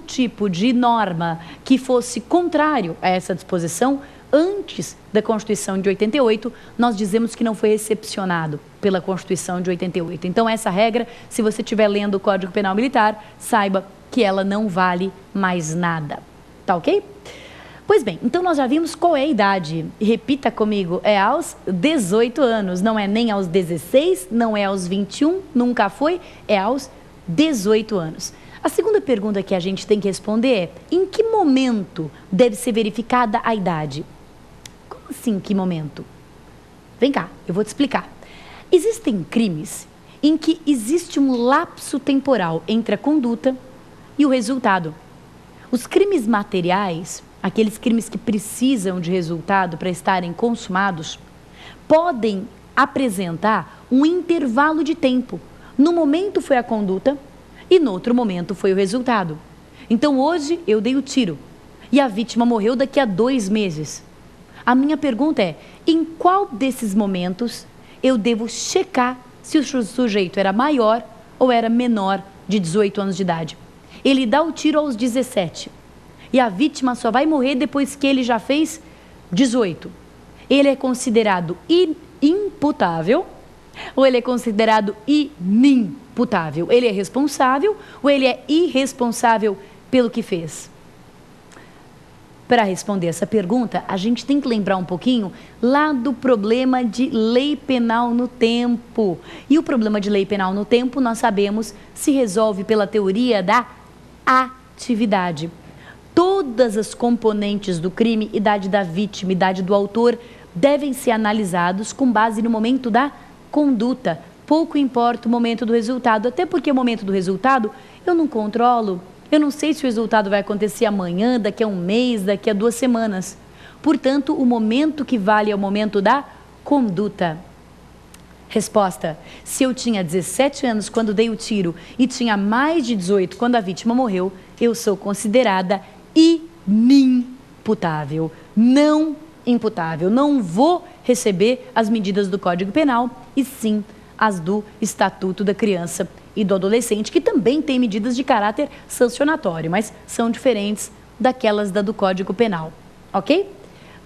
tipo de norma que fosse contrário a essa disposição, antes da Constituição de 88, nós dizemos que não foi excepcionado pela Constituição de 88. Então, essa regra, se você estiver lendo o Código Penal Militar, saiba que ela não vale mais nada. Tá ok? Pois bem, então nós já vimos qual é a idade. Repita comigo, é aos 18 anos. Não é nem aos 16, não é aos 21, nunca foi, é aos 18 anos. A segunda pergunta que a gente tem que responder é: em que momento deve ser verificada a idade? Como assim, em que momento? Vem cá, eu vou te explicar. Existem crimes em que existe um lapso temporal entre a conduta e o resultado. Os crimes materiais, aqueles crimes que precisam de resultado para estarem consumados, podem apresentar um intervalo de tempo. No momento foi a conduta e no outro momento foi o resultado. Então hoje eu dei o tiro e a vítima morreu daqui a 2 meses. A minha pergunta é: em qual desses momentos eu devo checar se o sujeito era maior ou era menor de 18 anos de idade? Ele dá o tiro aos 17 e a vítima só vai morrer depois que ele já fez 18. Ele é considerado imputável ou ele é considerado inimputável? Ele é responsável ou ele é irresponsável pelo que fez? Para responder essa pergunta, a gente tem que lembrar um pouquinho lá do problema de lei penal no tempo. E o problema de lei penal no tempo, nós sabemos, se resolve pela teoria da atividade. Todas as componentes do crime, idade da vítima, idade do autor, devem ser analisados com base no momento da conduta. Pouco importa o momento do resultado, até porque o momento do resultado eu não controlo. Eu não sei se o resultado vai acontecer amanhã, daqui a um mês, daqui a 2 semanas. Portanto, o momento que vale é o momento da conduta. Resposta: se eu tinha 17 anos quando dei o tiro e tinha mais de 18 quando a vítima morreu, eu sou considerada inimputável, não imputável. Não vou receber as medidas do Código Penal e sim as do Estatuto da Criança e do Adolescente, que também tem medidas de caráter sancionatório, mas são diferentes daquelas do Código Penal, ok?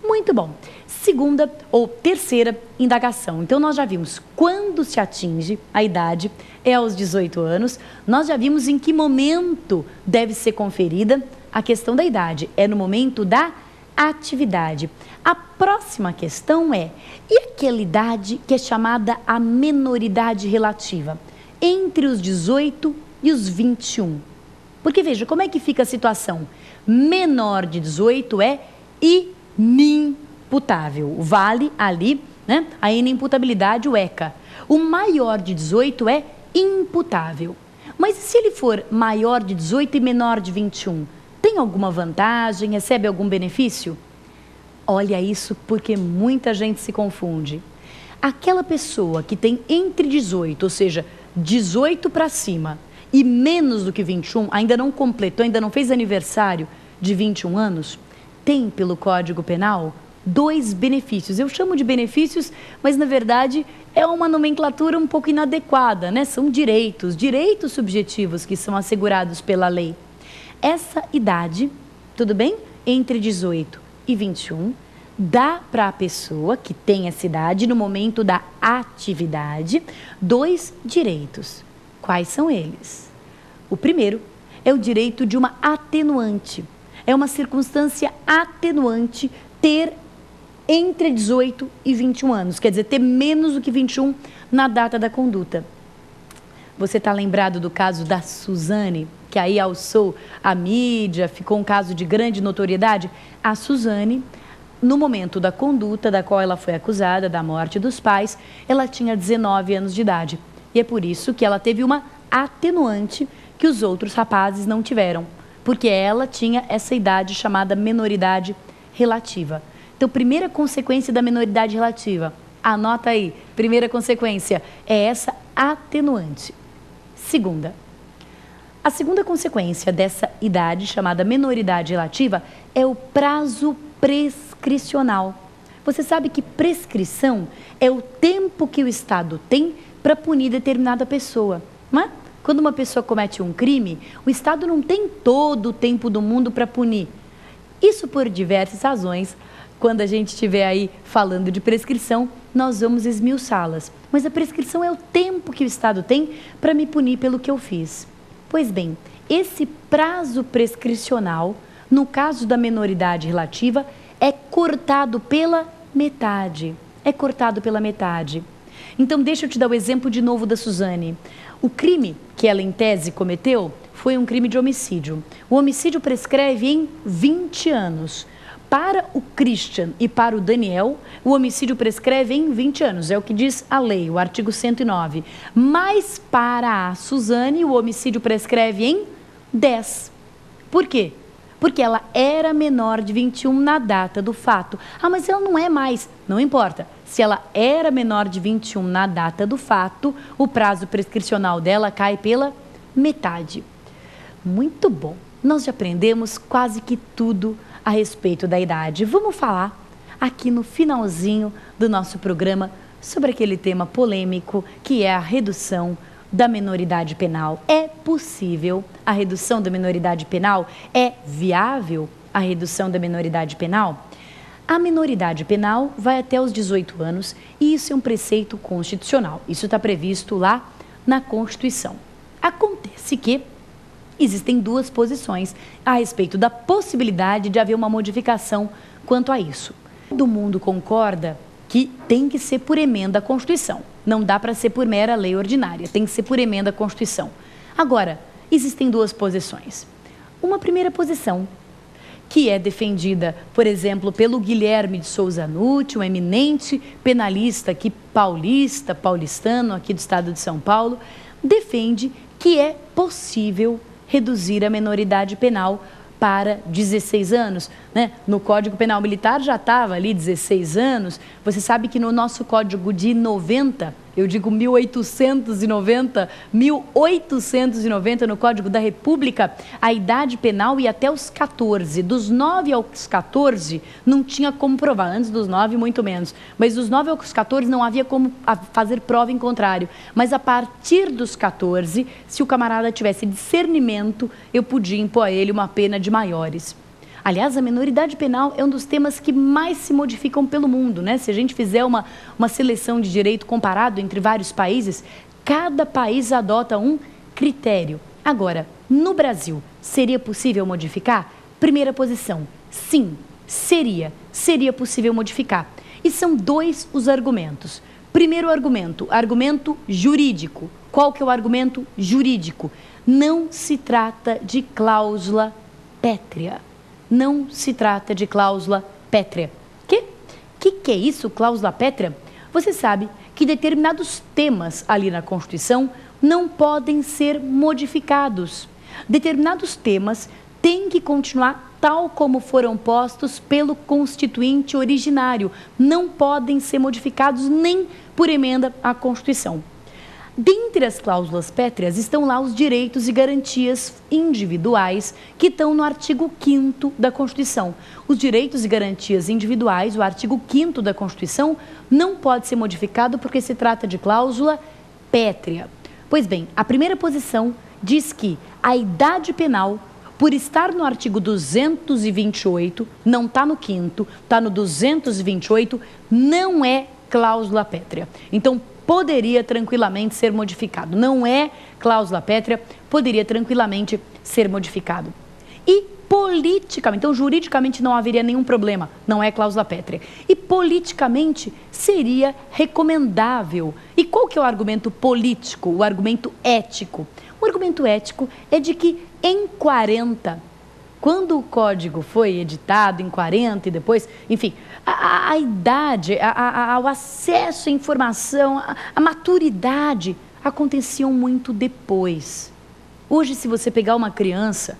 Muito bom. Segunda ou terceira indagação. Então, nós já vimos quando se atinge a idade, é aos 18 anos. Nós já vimos em que momento deve ser conferida a questão da idade. É no momento da atividade. A próxima questão é: e aquela idade que é chamada a menoridade relativa? Entre os 18 e os 21. Porque veja, como é que fica a situação? Menor de 18 é inimputável. Vale ali, né, a inimputabilidade, o ECA. O maior de 18 é imputável. Mas se ele for maior de 18 e menor de 21, tem alguma vantagem? Recebe algum benefício? Olha isso, porque muita gente se confunde. Aquela pessoa que tem entre 18, ou seja, 18 para cima e menos do que 21, ainda não completou, ainda não fez aniversário de 21 anos, tem pelo Código Penal 2 benefícios. Eu chamo de benefícios, mas na verdade é uma nomenclatura um pouco inadequada, né? São direitos subjetivos que são assegurados pela lei. Essa idade, tudo bem? Entre 18 e 21, dá para a pessoa que tem essa idade, no momento da atividade, 2 direitos. Quais são eles? O primeiro é o direito de uma atenuante. É uma circunstância atenuante ter entre 18 e 21 anos, quer dizer, ter menos do que 21 na data da conduta. Você está lembrado do caso da Suzane, que aí alçou a mídia, ficou um caso de grande notoriedade? A Suzane, no momento da conduta da qual ela foi acusada, da morte dos pais, ela tinha 19 anos de idade. E é por isso que ela teve uma atenuante que os outros rapazes não tiveram, porque ela tinha essa idade chamada menoridade relativa. Então, primeira consequência da menoridade relativa, anota aí, primeira consequência é essa atenuante. Segunda, a segunda consequência dessa idade chamada menoridade relativa é o prazo prescricional. Você sabe que prescrição é o tempo que o Estado tem para punir determinada pessoa, não é? Quando uma pessoa comete um crime, o Estado não tem todo o tempo do mundo para punir. Isso por diversas razões. Quando a gente estiver aí falando de prescrição, nós vamos esmiuçá-las. Mas a prescrição é o tempo que o Estado tem para me punir pelo que eu fiz. Pois bem, esse prazo prescricional, no caso da menoridade relativa, é cortado pela metade. É cortado pela metade. Então, deixa eu te dar o exemplo de novo da Suzane. O crime que ela, em tese, cometeu foi um crime de homicídio. O homicídio prescreve em 20 anos. Para o Christian e para o Daniel, o homicídio prescreve em 20 anos. É o que diz a lei, o artigo 109. Mas para a Suzane, o homicídio prescreve em 10. Por quê? Porque ela era menor de 21 na data do fato. Ah, mas ela não é mais. Não importa. Se ela era menor de 21 na data do fato, o prazo prescricional dela cai pela metade. Muito bom. Nós já aprendemos quase que tudo a respeito da idade. Vamos falar aqui no finalzinho do nosso programa sobre aquele tema polêmico que é a redução da menoridade penal. É possível a redução da menoridade penal? É viável a redução da menoridade penal? A menoridade penal vai até os 18 anos e isso é um preceito constitucional. Isso está previsto lá na Constituição. Acontece que existem duas posições a respeito da possibilidade de haver uma modificação quanto a isso. Todo mundo concorda que tem que ser por emenda à Constituição. Não dá para ser por mera lei ordinária, tem que ser por emenda à Constituição. Agora, existem duas posições. Uma primeira posição, que é defendida, por exemplo, pelo Guilherme de Souza Nutti, um eminente penalista aqui paulistano, aqui do estado de São Paulo, defende que é possível reduzir a menoridade penal para 16 anos, né? No Código Penal Militar já estava ali 16 anos. Você sabe que no nosso Código de 90, eu digo 1890, no Código da República, a idade penal ia até os 14. Dos 9 aos 14 não tinha como provar, antes dos 9 muito menos, mas dos 9 aos 14 não havia como fazer prova em contrário. Mas a partir dos 14, se o camarada tivesse discernimento, eu podia impor a ele uma pena de maiores. Aliás, a menoridade penal é um dos temas que mais se modificam pelo mundo, né? Se a gente fizer uma seleção de direito comparado entre vários países, cada país adota um critério. Agora, no Brasil, seria possível modificar? Primeira posição, sim, seria possível modificar. E são dois os argumentos. Primeiro argumento jurídico. Qual que é o argumento jurídico? Não se trata de cláusula pétrea. Não se trata de cláusula pétrea. Que é isso, cláusula pétrea? Você sabe que determinados temas ali na Constituição não podem ser modificados. Determinados temas têm que continuar tal como foram postos pelo Constituinte originário. Não podem ser modificados nem por emenda à Constituição. Dentre as cláusulas pétreas estão lá os direitos e garantias individuais que estão no artigo 5º da Constituição. Os direitos e garantias individuais, o artigo 5º da Constituição, não pode ser modificado porque se trata de cláusula pétrea. Pois bem, a primeira posição diz que a idade penal, por estar no artigo 228, não está no 5º, está no 228, não é cláusula pétrea. Então, poderia tranquilamente ser modificado. Não é cláusula pétrea, poderia tranquilamente ser modificado. E politicamente, então juridicamente não haveria nenhum problema, não é cláusula pétrea. E politicamente seria recomendável. E qual que é o argumento político, o argumento ético? O argumento ético é de que em 40, quando o código foi editado, em 40 e depois, enfim, a idade, o acesso à informação, a maturidade aconteciam muito depois. Hoje, se você pegar uma criança,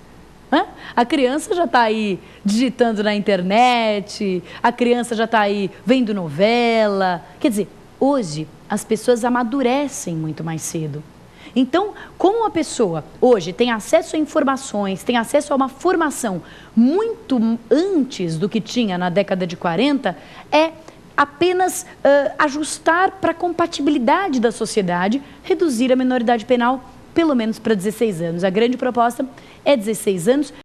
a criança já está aí digitando na internet, a criança já está aí vendo novela. Quer dizer, hoje as pessoas amadurecem muito mais cedo. Então, como a pessoa hoje tem acesso a informações, tem acesso a uma formação muito antes do que tinha na década de 40, é apenas ajustar para a compatibilidade da sociedade, reduzir a menoridade penal pelo menos para 16 anos. A grande proposta é 16 anos.